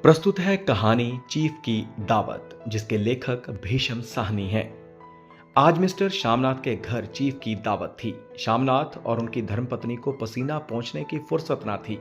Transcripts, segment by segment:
प्रस्तुत है कहानी चीफ की दावत, जिसके लेखक भीषम साहनी हैं। आज मिस्टर श्यामनाथ के घर चीफ की दावत थी। श्यामनाथ और उनकी धर्मपत्नी को पसीना पोंछने की फुर्सत ना थी।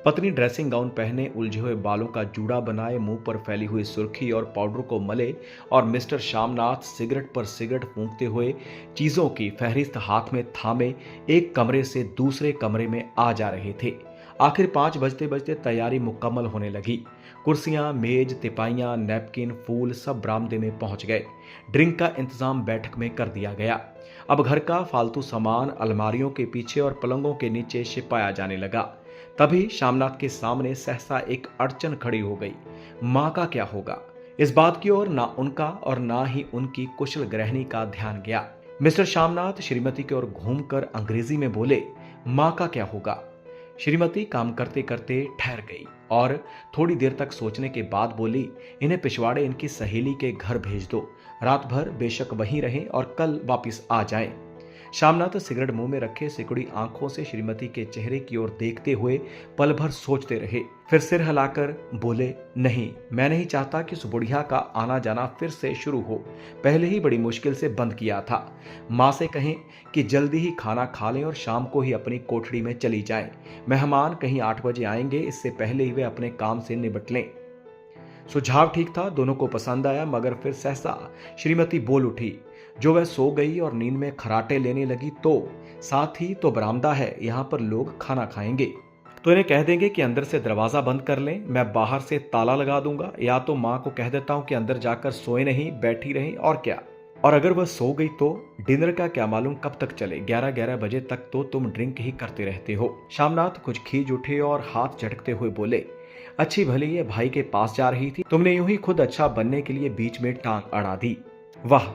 पत्नी ड्रेसिंग गाउन पहने, उलझे हुए बालों का जूड़ा बनाए, मुंह पर फैली हुई सुर्खी और पाउडर को मले, और मिस्टर श्यामनाथ सिगरेट पर सिगरेट फूंकते हुए चीजों की फहरिस्त हाथ में थामे एक कमरे से दूसरे कमरे में आ जा रहे थे। आखिर 5 बजते बजते तैयारी मुकम्मल होने लगी। कुर्सियां, मेज, तिपाइयां, नैपकिन, फूल सब बरामदे में पहुंच गए। ड्रिंक का इंतजाम बैठक में कर दिया गया। अब घर का फालतू सामान अलमारियों के पीछे और पलंगों के नीचे छिपाया जाने लगा। तभी श्यामनाथ के सामने सहसा एक अड़चन खड़ी हो गई। मां का क्या होगा? इस बात की ओर ना उनका और ना ही उनकी कुशल गृहिणी का ध्यान गया। मिस्टर श्यामनाथ श्रीमती की ओर घूमकर अंग्रेजी में बोले, मां का क्या होगा? श्रीमती काम करते करते ठहर गई और थोड़ी देर तक सोचने के बाद बोली, इन्हें पिछवाड़े इनकी सहेली के घर भेज दो। रात भर बेशक वहीं रहें और कल वापस आ जाएं। श्यामनाथ सिगरेट मुंह में रखे सिकुड़ी आंखों से श्रीमती के चेहरे की ओर देखते हुए पल भर सोचते रहे। फिर सिर हिलाकर बोले, नहीं, मैं नहीं चाहता कि उस बुढ़िया का आना जाना फिर से शुरू हो। पहले ही बड़ी मुश्किल से बंद किया था। माँ से कहें कि जल्दी ही खाना खा लें और शाम को ही अपनी कोठड़ी में चली जाएं। मेहमान कहीं 8 बजे आएंगे, इससे पहले ही वे अपने काम से निपट लें। सुझाव ठीक था, दोनों को पसंद आया, मगर फिर सहसा श्रीमती बोल उठी। जो वह सो गई और नींद में खराटे लेने लगी तो साथ ही तो बरामदा है, यहाँ पर लोग खाना खाएंगे, तो इन्हें कह देंगे कि अंदर से दरवाजा बंद कर लें, मैं बाहर से ताला लगा दूंगा, या तो माँ को कह देता हूँ कि अंदर जाकर सोए नहीं, बैठी रहीं, और क्या। और अगर वह सो गई तो डिनर का क्या मालूम कब तक चले, 11-11 बजे तक तो तुम ड्रिंक ही करते रहते हो। श्यामनाथ कुछ खींच उठे और हाथ झटकते हुए बोले, अच्छी भली ये भाई के पास जा रही थी, तुमने यूं ही खुद अच्छा बनने के लिए बीच में टांग अड़ा दी। वाह,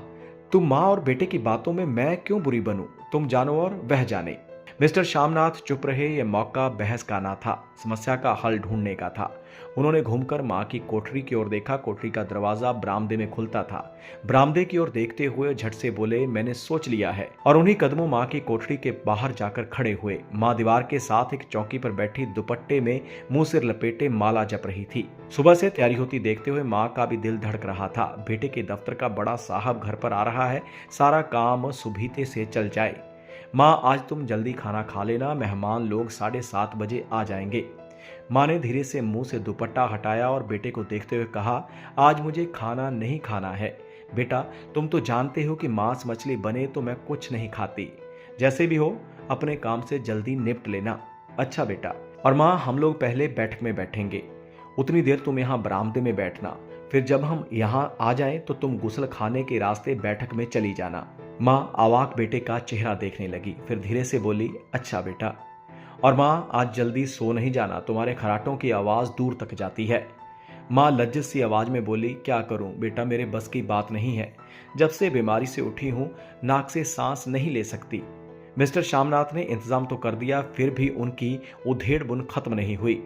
तुम माँ और बेटे की बातों में मैं क्यों बुरी बनूं? तुम जानो और वह जाने। मिस्टर श्यामनाथ चुप रहे। यह मौका बहस का ना था, समस्या का हल ढूंढने का था। उन्होंने घूमकर माँ की कोठरी की ओर देखा। कोठरी का दरवाजा बरामदे में खुलता था। बरामदे की ओर देखते हुए झट से बोले, मैंने सोच लिया है। और उन्हीं कदमों माँ की कोठरी के बाहर जाकर खड़े हुए। माँ दीवार के साथ एक चौकी पर बैठी दुपट्टे में मुंह सिर लपेटे माला जप रही थी। सुबह से तैयारी होती देखते हुए माँ का भी दिल धड़क रहा था। बेटे के दफ्तर का बड़ा साहब घर पर आ रहा है, सारा काम सुबीते से चल जाए। माँ, आज तुम जल्दी खाना खा लेना, मेहमान लोग 7:30 बजे आ जाएंगे। माँ ने धीरे से मुंह से दुपट्टा हटाया और बेटे को देखते हुए कहा, आज मुझे खाना नहीं खाना है। बेटा, तुम तो जानते हो कि मांस मछली बने तो मैं कुछ नहीं खाती। जैसे भी हो अपने काम से जल्दी निपट लेना। अच्छा बेटा। और माँ, हम लोग पहले बैठक में बैठेंगे, उतनी देर तुम यहाँ बरामदे में बैठना, फिर जब हम यहाँ आ जाएं तो तुम गुस्ल खाने के रास्ते बैठक में चली जाना। माँ अवाक बेटे का चेहरा देखने लगी, फिर धीरे से बोली, अच्छा बेटा। और माँ, आज जल्दी सो नहीं जाना, तुम्हारे खराटों की आवाज दूर तक जाती है। माँ लज्जित सी आवाज में बोली, क्या करूं बेटा, मेरे बस की बात नहीं है। जब से बीमारी से उठी हूं, नाक से सांस नहीं ले सकती। मिस्टर श्यामनाथ ने इंतजाम तो कर दिया, फिर भी उनकी उधेड़ बुन खत्म नहीं हुई।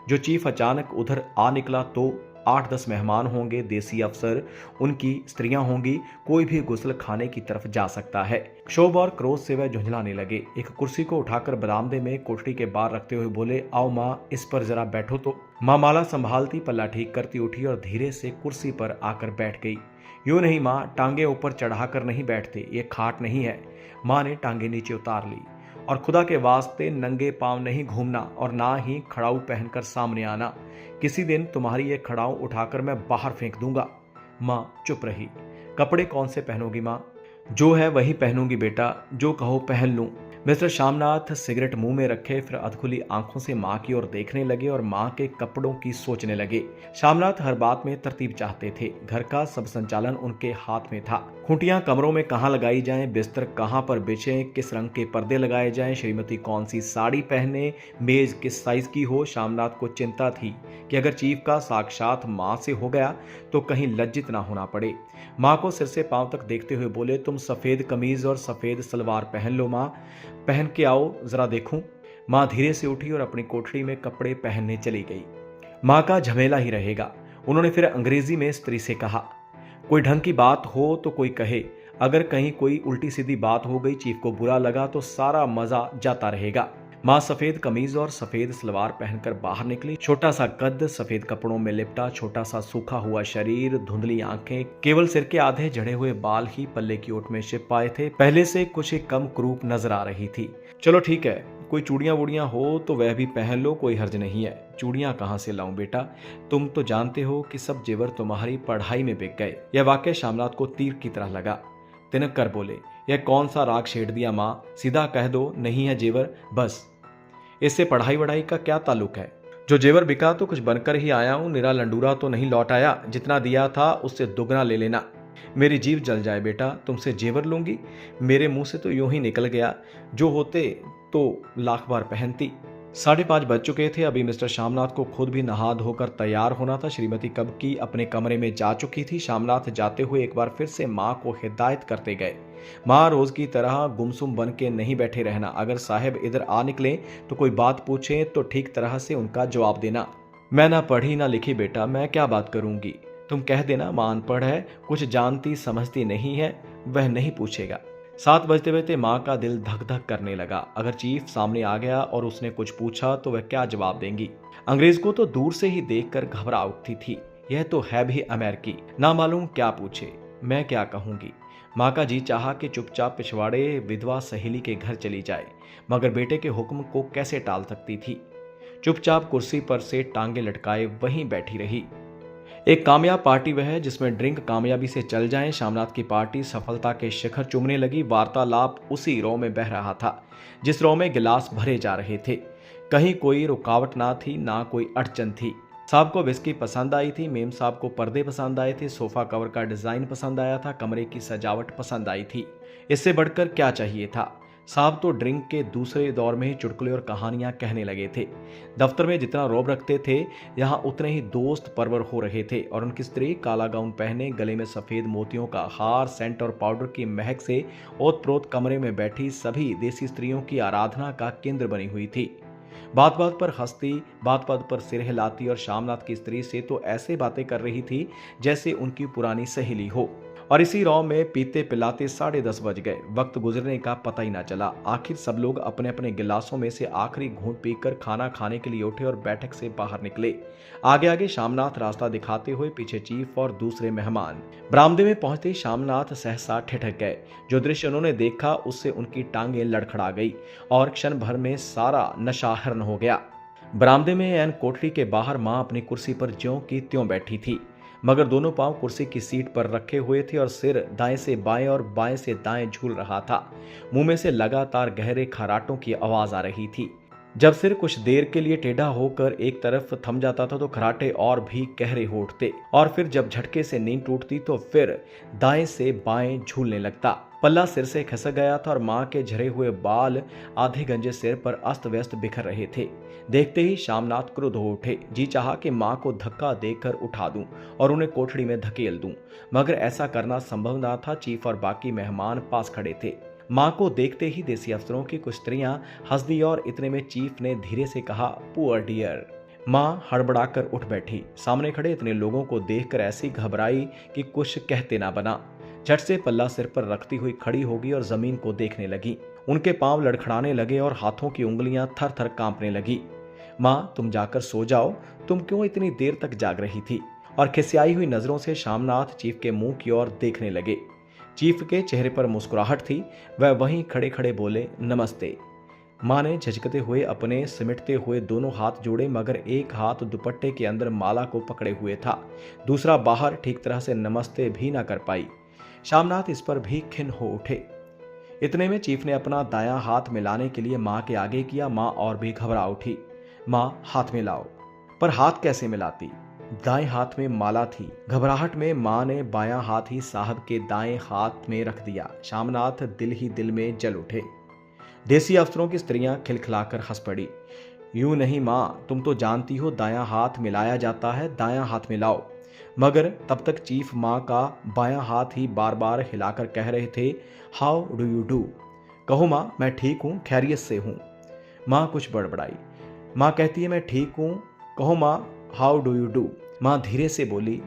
जो चीफ अचानक उधर आ निकला तो 8-10 मेहमान होंगे, देसी अफसर, उनकी स्त्रियां होंगी, कोई भी गुस्ल खाने की तरफ जा सकता है। क्षोभ और क्रोध से वह झुंझलाने लगे। एक कुर्सी को उठाकर बरामदे में कोठरी के बाहर रखते हुए बोले, आओ माँ, इस पर जरा बैठो तो। माँ माला संभालती पल्ला ठीक करती उठी और धीरे से कुर्सी पर आकर बैठ गई। यूं नहीं माँ, टांगे ऊपर चढ़ाकर नहीं बैठते, ये खाट नहीं है। माँ ने टांगे नीचे उतार ली। और खुदा के वास्ते नंगे पांव नहीं घूमना और ना ही खड़ाऊ पहनकर सामने आना। किसी दिन तुम्हारी ये खड़ाऊ उठाकर मैं बाहर फेंक दूंगा। माँ चुप रही। कपड़े कौन से पहनोगी माँ? जो है वही पहनूंगी बेटा, जो कहो पहन लूं। मिस्टर श्यामनाथ सिगरेट मुंह में रखे फिर अधखुली आंखों से माँ की ओर देखने लगे और माँ के कपड़ों की सोचने लगे। श्यामनाथ हर बात में तरतीब चाहते थे। घर का सब संचालन उनके हाथ में था। खूंटियां कमरों में कहाँ लगाई जाएं, बिस्तर कहाँ पर बिछे, किस रंग के पर्दे लगाए जाएं, श्रीमती कौन सी साड़ी पहने, मेज किस साइज की हो। श्यामनाथ को चिंता थी कि अगर चीफ का साक्षात माँ से हो गया तो कहीं लज्जित ना होना पड़े। माँ को सिर से पांव तक देखते हुए बोले, तुम सफेद कमीज और सफेद सलवार पहन लो माँ, पहन के आओ जरा देखूं। माँ धीरे से उठी और अपनी कोठरी में कपड़े पहनने चली गई। माँ का झमेला ही रहेगा। उन्होंने फिर अंग्रेजी में स्त्री से कहा, कोई ढंग की बात हो तो कोई कहे, अगर कहीं कोई उल्टी सीधी बात हो गई, चीफ को बुरा लगा तो सारा मजा जाता रहेगा। माँ सफेद कमीज और सफेद सलवार पहनकर बाहर निकली। छोटा सा कद, सफेद कपड़ों में लिपटा छोटा सा सूखा हुआ शरीर, धुंधली आंखें, केवल सिर के आधे झड़े हुए बाल ही पल्ले की ओट में छिप पाए थे। पहले से कुछ ही कम क्रूप नजर आ रही थी। चलो ठीक है, कोई चूड़ियां वूड़ियां हो तो वह भी पहन लो, कोई हर्ज नहीं है। चूड़ियां कहाँ से लाऊं बेटा, तुम तो जानते हो कि सब जेवर तुम्हारी पढ़ाई में बिक गए। यह वाक्य श्यामनाथ को तीर की तरह लगा। तिनक कर बोले, यह कौन सा राग छेड़ दिया माँ, सीधा कह दो नहीं है जेवर, बस। इससे पढ़ाई वढ़ाई का क्या ताल्लुक है? जो जेवर बिका तो कुछ बनकर ही आया हूं, निरा लंडूरा तो नहीं लौट आया। जितना दिया था उससे दुगना ले लेना। मेरी जीभ जल जाए बेटा, तुमसे जेवर लूंगी? मेरे मुंह से तो यूं ही निकल गया, जो होते तो लाख बार पहनती। 5:30 बज चुके थे। अभी मिस्टर श्यामनाथ को खुद भी नहा धोकर तैयार होना था। श्रीमती कब की अपने कमरे में जा चुकी थी। श्यामनाथ जाते हुए एक बार फिर से माँ को हिदायत करते गए, माँ रोज की तरह गुमसुम बन के नहीं बैठे रहना। अगर साहब इधर आ निकले तो कोई बात पूछे तो ठीक तरह से उनका जवाब देना। मैं ना पढ़ी ना लिखी बेटा, मैं क्या बात करूंगी? तुम कह देना माँ अनपढ़ है, कुछ जानती समझती नहीं है, वह नहीं पूछेगा। 7 बजते बजते माँ का दिल धक धक करने लगा। अगर चीफ सामने आ गया और उसने कुछ पूछा तो वह क्या जवाब देंगी? अंग्रेज को तो दूर से ही देखकर घबरा उठती थी। यह तो है भी अमेरिकी, ना मालूम क्या पूछे, मैं क्या कहूंगी। माँ का जी चाहा कि चुपचाप पिछवाड़े विधवा सहेली के घर चली जाए, मगर बेटे के हुक्म को कैसे टाल सकती थी। चुपचाप कुर्सी पर से टांगे लटकाए वहीं बैठी रही। एक कामयाब पार्टी वह है जिसमें ड्रिंक कामयाबी से चल जाए। श्यामनाथ की पार्टी सफलता के शिखर चूमने लगी। वार्तालाप उसी रौ में बह रहा था जिस रौ में गिलास भरे जा रहे थे। कहीं कोई रुकावट ना थी, ना कोई अड़चन थी। साहब को विस्की पसंद आई थी, मेम साहब को पर्दे पसंद आए थे, सोफा कवर का डिजाइन पसंद आया था, कमरे की सजावट पसंद आई थी। इससे बढ़कर क्या चाहिए था? साहब तो ड्रिंक के दूसरे दौर में ही चुटकुले और कहानियां कहने लगे थे। दफ्तर में जितना रौब रखते थे, यहाँ उतने ही दोस्त परवर हो रहे थे। और उनकी स्त्री काला गाउन पहने, गले में सफेद मोतियों का हार, सेंट और पाउडर की महक से ओत-प्रोत कमरे में बैठी सभी देसी स्त्रियों की आराधना का केंद्र बनी हुई थी। बात बात पर हंसती, बात बात पर सिर हिलाती और श्यामनाथ की स्त्री से तो ऐसे बातें कर रही थी जैसे उनकी पुरानी सहेली हो। और इसी रौ में पीते पिलाते 10:30 बज गए। वक्त गुजरने का पता ही ना चला। आखिर सब लोग अपने अपने गिलासों में से आखिरी घूंट पीकर खाना खाने के लिए उठे और बैठक से बाहर निकले। आगे आगे श्यामनाथ रास्ता दिखाते हुए, पीछे चीफ और दूसरे मेहमान। बरामदे में पहुंचते श्यामनाथ सहसा ठिठक गए। जो दृश्य उन्होंने देखा उससे उनकी टांगें लड़खड़ा गई और क्षण भर में सारा नशा हरण हो गया। बरामदे में एन कोठरी के बाहर मां अपनी कुर्सी पर ज्यों की त्यों बैठी थी, मगर दोनों पांव कुर्सी की सीट पर रखे हुए थे और सिर दाएं से बाएं और बाएं से दाएं झूल रहा था। मुंह में से लगातार गहरे खराटों की आवाज आ रही थी। जब सिर कुछ देर के लिए टेढ़ा होकर एक तरफ थम जाता था तो खराटे और भी गहरे हो उठते, और फिर जब झटके से नींद टूटती तो फिर दाएं से बाएं झूलने लगता। पल्ला सिर से खिसक गया था और मां के झरे हुए बाल आधे गंजे सिर पर अस्त व्यस्त बिखर रहे थे। देखते ही श्यामनाथ क्रुद्ध हो उठे। जी चाहा कि मां को धक्का देकर उठा दूं और उन्हें कोठड़ी में धकेल दूं, मगर ऐसा करना संभव ना था। चीफ और बाकी मेहमान पास खड़े थे। मां को देखते ही देसी अफसरों की कुछ स्त्रियां हंस दी और इतने में चीफ ने धीरे से कहा, पुअर डियर। मां हड़बड़ाकर उठ बैठी। सामने खड़े इतने लोगों को देखकर ऐसी घबराई कि कुछ कहते ना बना। झट से पल्ला सिर पर रखती हुई खड़ी होगी और जमीन को देखने लगी। उनके पांव लड़खड़ाने लगे और हाथों की उंगलियां थर थर कांपने लगी। मां, तुम जाकर सो जाओ, तुम क्यों इतनी देर तक जाग रही थी? और खिसियाई हुई नजरों से श्यामनाथ चीफ के मुंह की ओर देखने लगे। चीफ के चेहरे पर मुस्कुराहट थी। वह वहीं खड़े खड़े बोले, नमस्ते। मां ने झिझकते हुए अपने सिमटते हुए दोनों हाथ जोड़े, मगर एक हाथ दुपट्टे के अंदर माला को पकड़े हुए था, दूसरा बाहर। ठीक तरह से नमस्ते भी ना कर पाई। श्यामनाथ इस पर भी खिन्न हो उठे। इतने में चीफ ने अपना दायां हाथ मिलाने के लिए मां के आगे किया। मां और भी घबरा उठी। मां, हाथ मिलाओ। पर हाथ कैसे मिलाती? दाएं हाथ में माला थी। घबराहट में मां ने बायां हाथ ही साहब के दाएं हाथ में रख दिया। श्यामनाथ दिल ही दिल में जल उठे। देसी अफसरों की स्त्रियां खिलखिलाकर हंस पड़ी। यूं नहीं मां, तुम तो जानती हो दायां हाथ मिलाया जाता है, दायां हाथ मिलाओ। मगर तब तक चीफ मां का बायां हाथ ही बार बार हिलाकर कह रहे थे, हाउ डू यू डू। कहो मां, मैं ठीक हूं, खैरियत से हूं। मां कुछ बड़बड़ाई। मां कहती है, मैं ठीक हूं। कहो मां, हाउ डू यू डू। मां धीरे से बोली,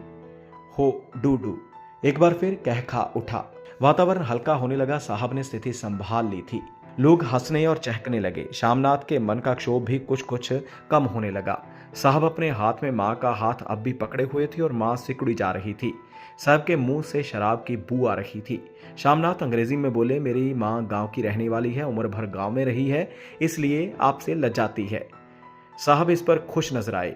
हो डू डू। एक बार फिर कह खा उठा। वातावरण हल्का होने लगा। साहब ने स्थिति संभाल ली थी। लोग हंसने और चहकने लगे। शामनाथ के मन का क्षोभ भी कुछ कुछ कम होने लगा। साहब अपने हाथ में माँ का हाथ अब भी पकड़े हुए थे और माँ सिकुड़ी जा रही थी। साहब के मुंह से शराब की बू आ रही थी। शामनाथ अंग्रेजी में बोले, मेरी माँ गांव की रहने वाली है, उम्र भर गांव में रही है, इसलिए आपसे लज्जाती है। साहब इस पर खुश नजर आए।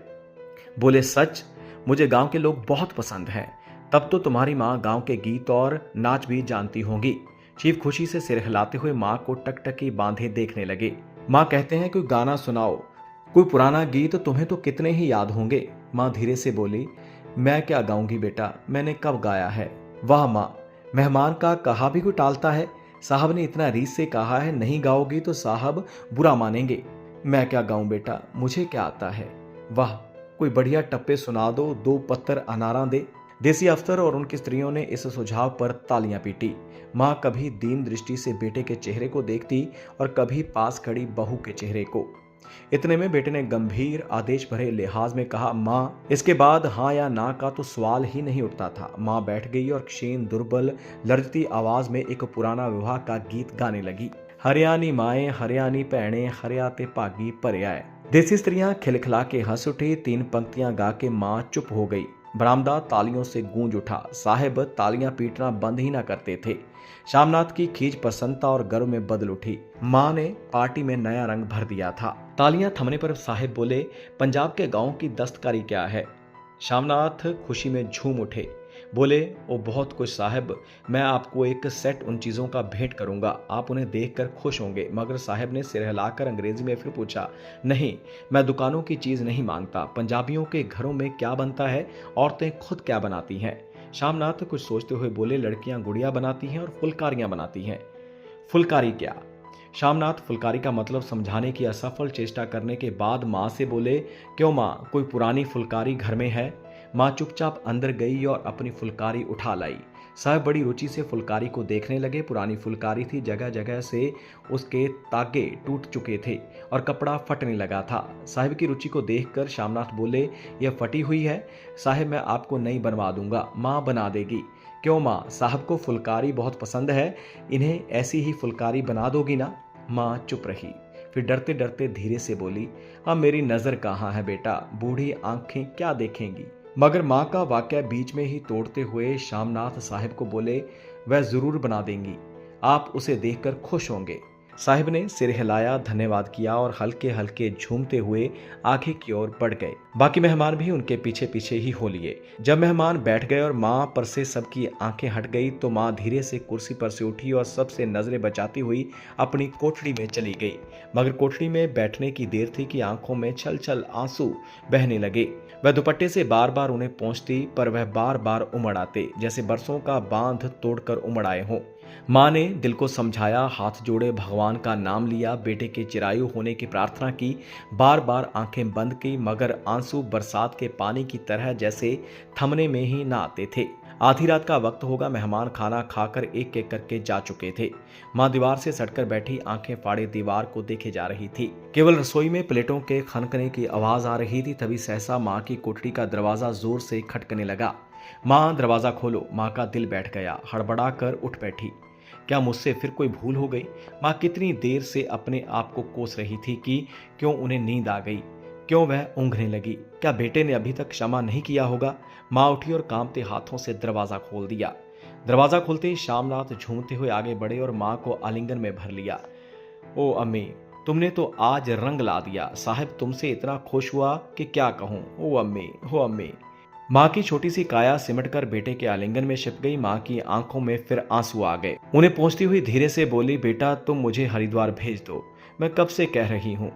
बोले, सच? मुझे गांव के लोग बहुत पसंद हैं। तब तो तुम्हारी माँ गांव के गीत और नाच भी जानती होंगी। चीफ खुशी से सिर हिलाते हुए माँ को टकटकी बांधे देखने लगे। माँ कहते हैं, कोई गाना सुनाओ, कोई पुराना गीत, तुम्हें तो कितने ही याद होंगे। माँ धीरे से बोली, मैं क्या गाऊंगी बेटा, मैंने कब गाया है। वाह माँ, मेहमान का कहा भी कोई टालता है। साहब ने इतना रीस से कहा है, नहीं गाओगी तो साहब बुरा मानेंगे। मैं क्या गाऊं बेटा, मुझे क्या आता है। वाह, कोई बढ़िया टप्पे सुना दो, 2 पत्तर अनारा दे। देसी अफसर और उनकी स्त्रियों ने इस सुझाव पर तालियां पीटी। माँ कभी दीन दृष्टि से बेटे के चेहरे को देखती और कभी पास खड़ी बहू के चेहरे को। इतने में बेटे ने गंभीर आदेश भरे लिहाज में कहा, माँ। इसके बाद हाँ या ना का तो सवाल ही नहीं उठता था। माँ बैठ गई और क्षीण दुर्बल लर्जती आवाज में एक पुराना विवाह का गीत गाने लगी। हरियाणी माए हरियाणी भैणे हरियाते भागी पर्याय। देसी स्त्रियां खिलखिला के हंस उठी। 3 पंक्तियां गा के माँ चुप हो गई। बरामदा तालियों से गूंज उठा। साहिब तालियां पीटना बंद ही ना करते थे। शामनाथ की खींच प्रसन्नता और गर्व में बदल उठी। माँ ने पार्टी में नया रंग भर दिया था। तालियां थमने पर साहिब बोले, पंजाब के गांव की दस्तकारी क्या है। शामनाथ खुशी में झूम उठे। बोले, ओ बहुत कुछ साहब, मैं आपको एक सेट उन चीज़ों का भेंट करूंगा, आप उन्हें देखकर खुश होंगे। मगर साहब ने सिर हिलाकर अंग्रेजी में फिर पूछा, नहीं, मैं दुकानों की चीज़ नहीं मांगता। पंजाबियों के घरों में क्या बनता है, औरतें खुद क्या बनाती हैं। शामनाथ कुछ सोचते हुए बोले, लड़कियां गुड़िया बनाती हैं और फुलकारियां बनाती हैं। फुलकारी क्या? शामनाथ फुलकारी का मतलब समझाने की असफल चेष्टा करने के बाद माँ से बोले, क्यों माँ, कोई पुरानी फुलकारी घर में है। माँ चुपचाप अंदर गई और अपनी फुलकारी उठा लाई। साहब बड़ी रुचि से फुलकारी को देखने लगे। पुरानी फुलकारी थी, जगह जगह से उसके तागे टूट चुके थे और कपड़ा फटने लगा था। साहब की रुचि को देखकर शामनाथ बोले, यह फटी हुई है साहब, मैं आपको नई बनवा दूंगा। माँ बना देगी। क्यों माँ, साहब को फुलकारी बहुत पसंद है, इन्हें ऐसी ही फुलकारी बना दोगी ना। माँ चुप रही, फिर डरते डरते धीरे से बोली, अब मेरी नजर कहाँ है बेटा, बूढ़ी आंखें क्या देखेंगी। मगर माँ का वाक्य बीच में ही तोड़ते हुए शामनाथ साहिब को बोले, वह जरूर बना देंगी, आप उसे देखकर खुश होंगे। साहिब ने सिर हिलाया, धन्यवाद किया और हल्के हल्के झूमते हुए आगे की ओर बढ़ गए। बाकी मेहमान भी उनके पीछे पीछे ही हो लिए। जब मेहमान बैठ गए और माँ पर से सबकी आंखें हट गई तो माँ धीरे से कुर्सी पर से उठी और सबसे नजरें बचाती हुई अपनी कोठड़ी में चली गई। मगर कोठड़ी में बैठने की देर थी कि आंखों में छल छल आंसू बहने लगे। वह दुपट्टे से बार बार उन्हें पहुंचती, पर वह बार बार उमड़ आते, जैसे बरसों का बांध तोड़कर उमड़ आए हों। माँ ने दिल को समझाया, हाथ जोड़े, भगवान का नाम लिया, बेटे के चिरायु होने की प्रार्थना की, बार बार आंखें बंद की, मगर आंसू बरसात के पानी की तरह जैसे थमने में ही ना आते थे। आधी रात का वक्त होगा। मेहमान खाना खाकर एक एक करके जा चुके थे। माँ दीवार से सटकर बैठी, आंखें फाड़े दीवार को देखे जा रही थी। केवल रसोई में प्लेटों के खनकने की आवाज आ रही थी। तभी सहसा माँ की कोठरी का दरवाजा जोर से खटकने लगा। माँ, दरवाजा खोलो। माँ का दिल बैठ गया, हड़बड़ा कर उठ बैठी। क्या मुझसे फिर कोई भूल हो गई? माँ कितनी देर से अपने आप को कोस रही थी कि क्यों उन्हें नींद आ गई, क्यों वह ऊँघने लगी। क्या बेटे ने अभी तक क्षमा नहीं किया होगा? माँ उठी और कांपते हाथों से दरवाजा खोल दिया। दरवाजा खुलते ही शामनाथ झूमते हुए आगे बढ़े और माँ को आलिंगन में भर लिया। ओ अम्मी, तुमने तो आज रंग ला दिया। साहब तुमसे इतना खुश हुआ कि क्या कहूँ। ओ अम्मी, हो अम्मी। माँ की छोटी सी काया सिमटकर बेटे के आलिंगन में छिप गई। माँ की आंखों में फिर आंसू आ गए। उन्हें पहुंचती हुई धीरे से बोली, बेटा तुम मुझे हरिद्वार भेज दो, मैं कब से कह रही हूँ।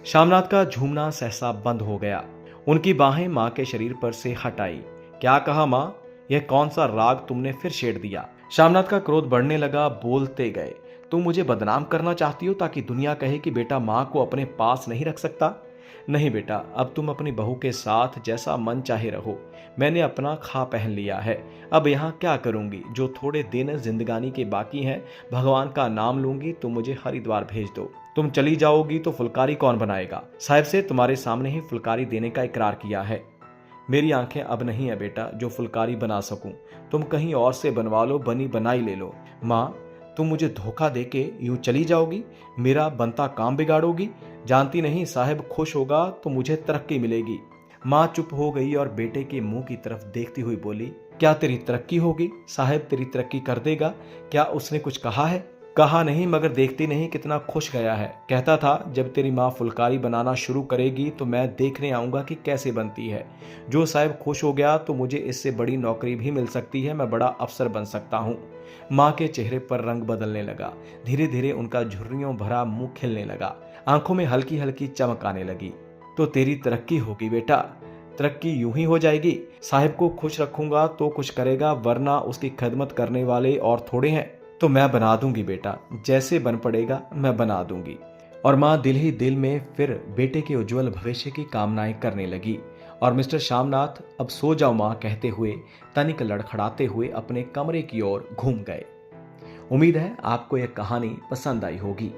शामनाथ का झूमना सहसा बंद हो गया। उनकी बाहें माँ के शरीर पर से हट आई। क्या कहा माँ, यह कौन सा राग तुमने फिर छेड़ दिया। शामनाथ का क्रोध बढ़ने लगा। बोलते गए, तुम मुझे बदनाम करना चाहती हो ताकि दुनिया कहे कि बेटा माँ को अपने पास नहीं रख सकता। नहीं बेटा, अब तुम अपनी बहू के साथ जैसा मन चाहे रहो। मैंने अपना खा पहन लिया है, अब यहाँ क्या करूंगी। जो थोड़े दिन जिंदगानी के बाकी हैं, भगवान का नाम लूंगी। तुम मुझे हरिद्वार भेज दो। तुम चली जाओगी तो फुलकारी कौन बनाएगा? साहब से तुम्हारे सामने ही फुलकारी देने का इकरार किया है। मेरी आंखें अब नहीं है बेटा जो फुलकारी बना सकूं। तुम कहीं और से बनवा लो, बनी बनाई ले लो। माँ, तुम मुझे धोखा देके यूं चली जाओगी, मेरा बनता काम बिगाड़ोगी। जानती नहीं साहब खुश होगा तो मुझे तरक्की मिलेगी। माँ चुप हो गई और बेटे के मुंह की तरफ देखती हुई बोली, क्या तेरी तरक्की होगी? साहब तेरी तरक्की कर देगा। क्या उसने कुछ कहा है? कहा नहीं, मगर देखती नहीं कितना खुश गया है। कहता था जब तेरी माँ फुलकारी बनाना शुरू करेगी तो मैं देखने आऊंगा कि कैसे बनती है। जो साहब खुश हो गया तो मुझे इससे बड़ी नौकरी भी मिल सकती है, मैं बड़ा अफसर बन सकता हूँ। माँ के चेहरे पर रंग बदलने लगा। धीरे धीरे उनका झुर्रियों भरा मुंह खिलने लगा, आंखों में हल्की हल्की चमक आने लगी। तो तेरी तरक्की होगी बेटा, तरक्की यूं ही हो जाएगी। साहिब को खुश रखूंगा तो कुछ करेगा, वरना उसकी खिदमत करने वाले और थोड़े हैं। तो मैं बना दूंगी बेटा, जैसे बन पड़ेगा मैं बना दूंगी। और माँ दिल ही दिल में फिर बेटे के उज्जवल भविष्य की कामनाएं करने लगी। और मिस्टर श्यामनाथ अब सो जाओ माँ कहते हुए तनिक लड़खड़ाते हुए अपने कमरे की ओर घूम गए। उम्मीद है आपको यह कहानी पसंद आई होगी।